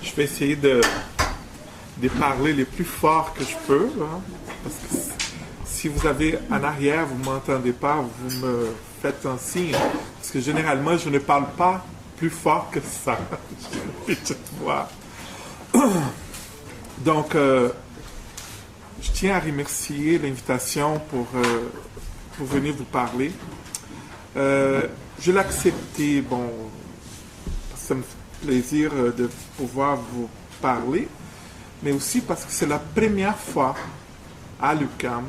Je vais essayer de parler le plus fort que je peux, hein, parce que si vous avez en arrière, vous ne m'entendez pas, vous me faites un signe, parce que généralement, je ne parle pas plus fort que ça. Petite voix. Donc, je tiens à remercier l'invitation pour venir vous parler. Je l'ai accepté, bon, parce que ça me fait plaisir de pouvoir vous parler, mais aussi parce que c'est la première fois à l'UQAM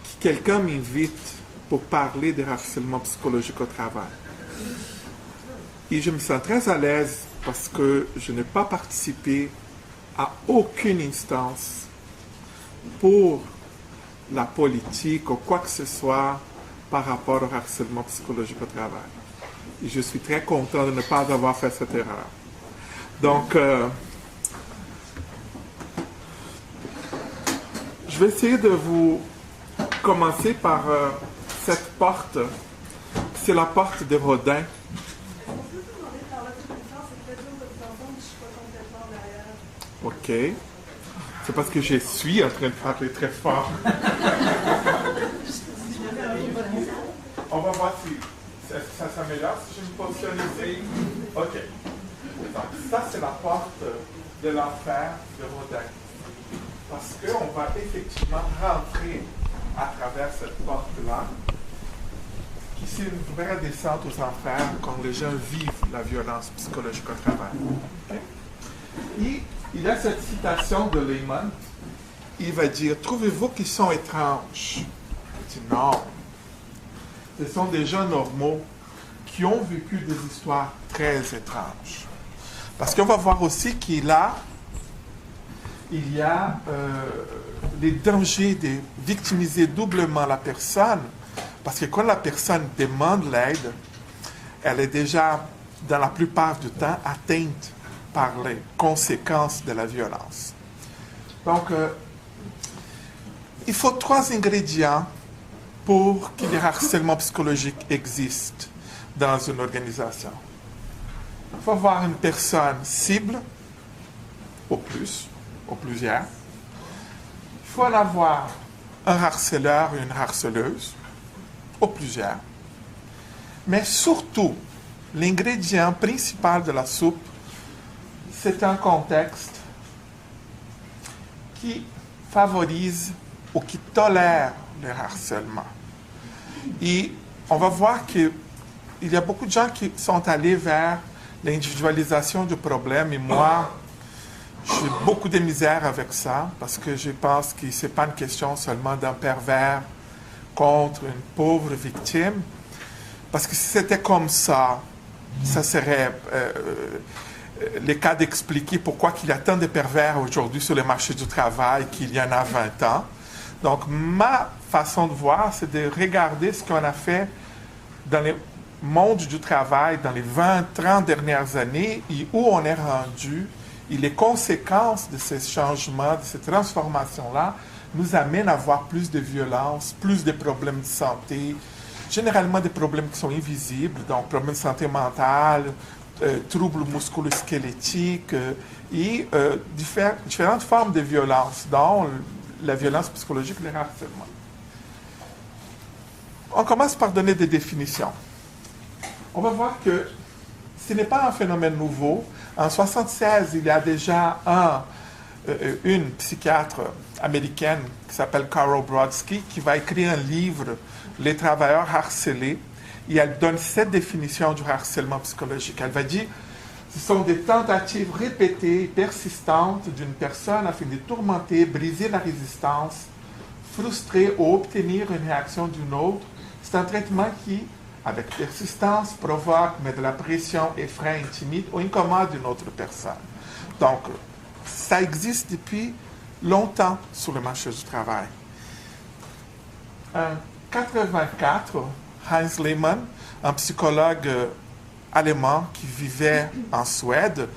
que quelqu'un m'invite pour parler de harcèlement psychologique au travail. Et je me sens très à l'aise parce que je n'ai pas participé à aucune instance pour la politique ou quoi que ce soit par rapport au harcèlement psychologique au travail. Et je suis très content de ne pas avoir fait cette erreur. Donc, je vais essayer de vous commencer par cette porte. C'est la porte de Rodin. OK. C'est parce que je suis en train de parler très fort. On va voir si ça s'améliore, si je me positionne ici. OK. Donc, ça, c'est la porte de l'enfer de Rodin. Parce qu'on va effectivement rentrer à travers cette porte-là, qui c'est une vraie descente aux enfers quand les gens vivent la violence psychologique au travail. Okay? Et il y a cette citation de Lehman. Il va dire, trouvez-vous qu'ils sont étranges? Il dit non. Ce sont des gens normaux qui ont vécu des histoires très étranges. Parce qu'on va voir aussi qu'il y a les dangers de victimiser doublement la personne, parce que quand la personne demande l'aide, elle est déjà, dans la plupart du temps, atteinte par les conséquences de la violence. Donc, il faut 3 ingrédients pour que le harcèlement psychologique existe dans une organisation. Il faut avoir une personne cible, au plus, ou plusieurs. Il faut en avoir un harceleur et une harceleuse, ou plusieurs. Mais surtout, l'ingrédient principal de la soupe, c'est un contexte qui favorise ou qui tolère le harcèlement. Et on va voir qu'il y a beaucoup de gens qui sont allés vers l'individualisation du problème, et moi, j'ai beaucoup de misère avec ça, parce que je pense que ce n'est pas une question seulement d'un pervers contre une pauvre victime, parce que si c'était comme ça, ça serait le cas d'expliquer pourquoi il y a tant de pervers aujourd'hui sur le marché du travail qu'il y en a 20 ans. Donc, ma façon de voir, c'est de regarder ce qu'on a fait dans le monde du travail dans les 20-30 dernières années et où on est rendu. Et les conséquences de ces changements, de ces transformations-là, nous amènent à avoir plus de violence, plus de problèmes de santé, généralement des problèmes qui sont invisibles, donc problèmes de santé mentale, troubles musculo-squelettiques et différentes formes de violence, dont la violence psychologique et le harcèlement. On commence par donner des définitions. On va voir que ce n'est pas un phénomène nouveau. En 1976, il y a déjà une psychiatre américaine qui s'appelle Carol Brodsky qui va écrire un livre, Les travailleurs harcelés, et elle donne 7 définitions du harcèlement psychologique. Elle va dire ce sont des tentatives répétées et persistantes d'une personne afin de tourmenter, briser la résistance, frustrer ou obtenir une réaction d'une autre. C'est un traitement qui, avec persistance, provoque, met de la pression, effraie, intimide ou incommode une autre personne. Donc, ça existe depuis longtemps sur le marché du travail. En 1984, Heinz Lehmann, un psychologue allemand qui vivait en Suède,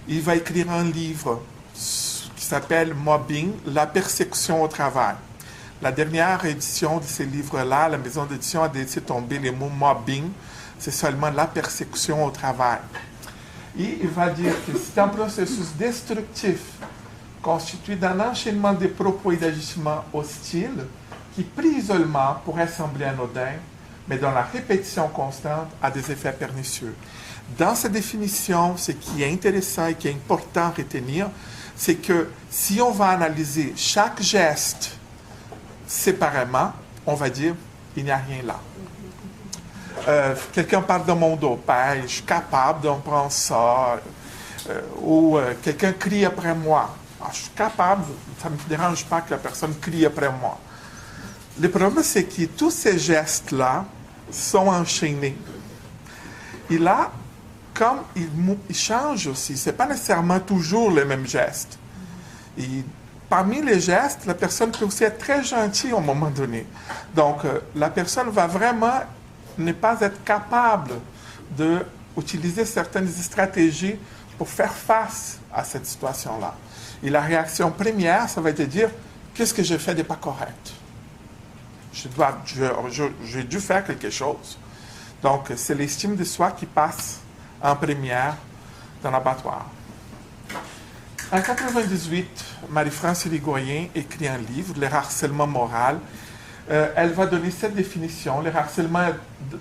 il va écrire un livre qui s'appelle Mobbing, la persécution au travail. La dernière édition de ce livre-là, la maison d'édition a laissé tomber les mots mobbing, c'est seulement la persécution au travail. Et il va dire que c'est un processus destructif constitué d'un enchaînement de propos et d'agissements hostiles qui, pris isolement, pourrait sembler anodin, mais dont la répétition constante a des effets pernicieux. Dans cette définition, ce qui est intéressant et qui est important à retenir, c'est que si on va analyser chaque geste séparément, on va dire il n'y a rien là. Quelqu'un parle de mon dos, je suis capable d'en prendre ça. Ou quelqu'un crie après moi. Je suis capable, ça ne me dérange pas que la personne crie après moi. Le problème, c'est que tous ces gestes-là sont enchaînés. Et là, comme ils changent aussi, ce n'est pas nécessairement toujours les mêmes gestes. Et parmi les gestes, la personne peut aussi être très gentille à un moment donné. Donc, la personne va vraiment ne pas être capable d'utiliser certaines stratégies pour faire face à cette situation-là. Et la réaction première, ça va être de dire, qu'est-ce que j'ai fait de pas correct? J'ai dû faire quelque chose. Donc, c'est l'estime de soi qui passe en première dans l'abattoir. En 1998, Marie-France Irigoyen écrit un livre, Le harcèlement moral. Elle va donner cette définition. Le harcèlement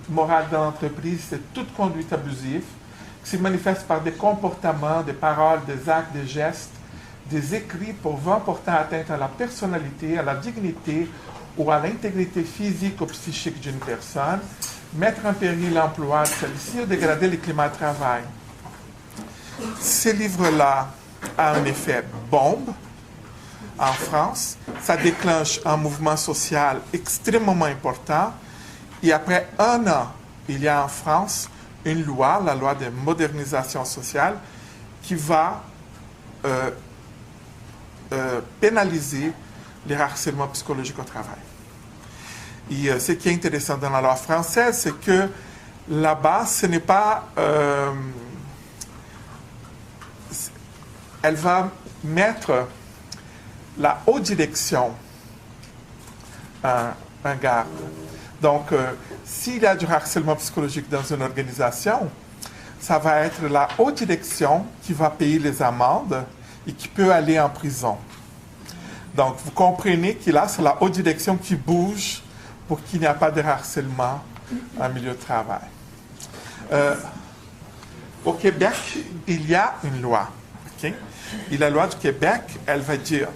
moral dans l'entreprise, c'est toute conduite abusive qui se manifeste par des comportements, des paroles, des actes, des gestes, des écrits pouvant porter atteinte à la personnalité, à la dignité ou à l'intégrité physique ou psychique d'une personne, mettre en péril l'emploi de celle-ci ou dégrader le climat de travail. Ce livre-là a un effet bombe en France. Ça déclenche un mouvement social extrêmement important. Et après un an, il y a en France une loi, la loi de modernisation sociale, qui va pénaliser les harcèlements psychologiques au travail. Et ce qui est intéressant dans la loi française, c'est que là-bas, ce n'est pas... elle va mettre la haute direction en garde. Donc, s'il y a du harcèlement psychologique dans une organisation, ça va être la haute direction qui va payer les amendes et qui peut aller en prison. Donc, vous comprenez que là, c'est la haute direction qui bouge pour qu'il n'y ait pas de harcèlement en milieu de travail. Au Québec, il y a une loi. Okay? Et la loi du Québec, elle va dire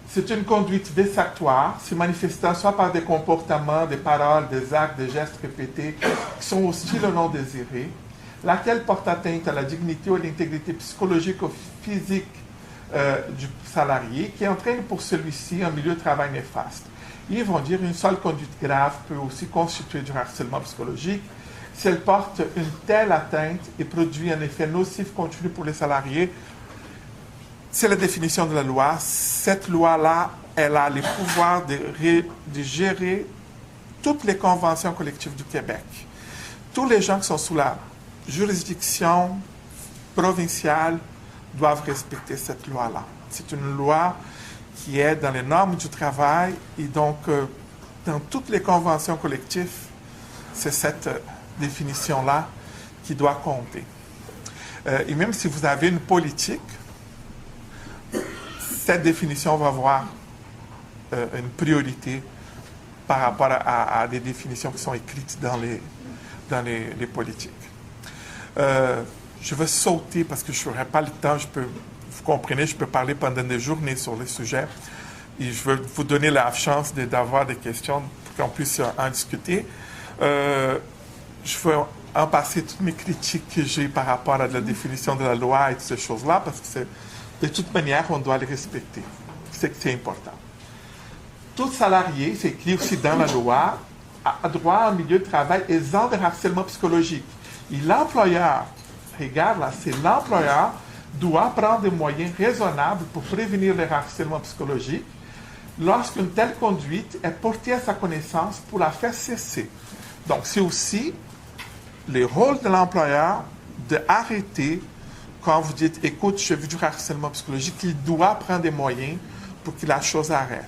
c'est une conduite vexatoire, se manifestant soit par des comportements, des paroles, des actes, des gestes répétés qui sont hostiles ou non désirés, laquelle porte atteinte à la dignité ou à l'intégrité psychologique ou physique du salarié, qui entraîne pour celui-ci un milieu de travail néfaste. Ils vont dire une seule conduite grave peut aussi constituer du harcèlement psychologique si elle porte une telle atteinte et produit un effet nocif continu pour les salariés. C'est la définition de la loi. Cette loi-là, elle a le pouvoir de gérer toutes les conventions collectives du Québec. Tous les gens qui sont sous la juridiction provinciale doivent respecter cette loi-là. C'est une loi qui est dans les normes du travail et donc dans toutes les conventions collectives, c'est cette définition-là qui doit compter. Et même si vous avez une politique, cette définition va avoir une priorité par rapport à des définitions qui sont écrites dans les politiques. Je vais sauter parce que je n'aurai pas le temps. Vous comprenez, je peux parler pendant des journées sur le sujet. Et je veux vous donner la chance d'avoir des questions pour qu'on puisse en discuter. Je veux en passer toutes mes critiques que j'ai par rapport à la définition de la loi et toutes ces choses-là, parce que de toute manière, on doit les respecter. C'est important. Tout salarié, c'est écrit aussi dans la loi, a droit à un milieu de travail exempt de harcèlement psychologique. Et l'employeur, regarde là, c'est l'employeur doit prendre des moyens raisonnables pour prévenir le harcèlement psychologique lorsqu'une telle conduite est portée à sa connaissance pour la faire cesser. Donc, c'est aussi le rôle de l'employeur d'arrêter quand vous dites, écoute, j'ai vu du harcèlement psychologique, il doit prendre des moyens pour que la chose arrête.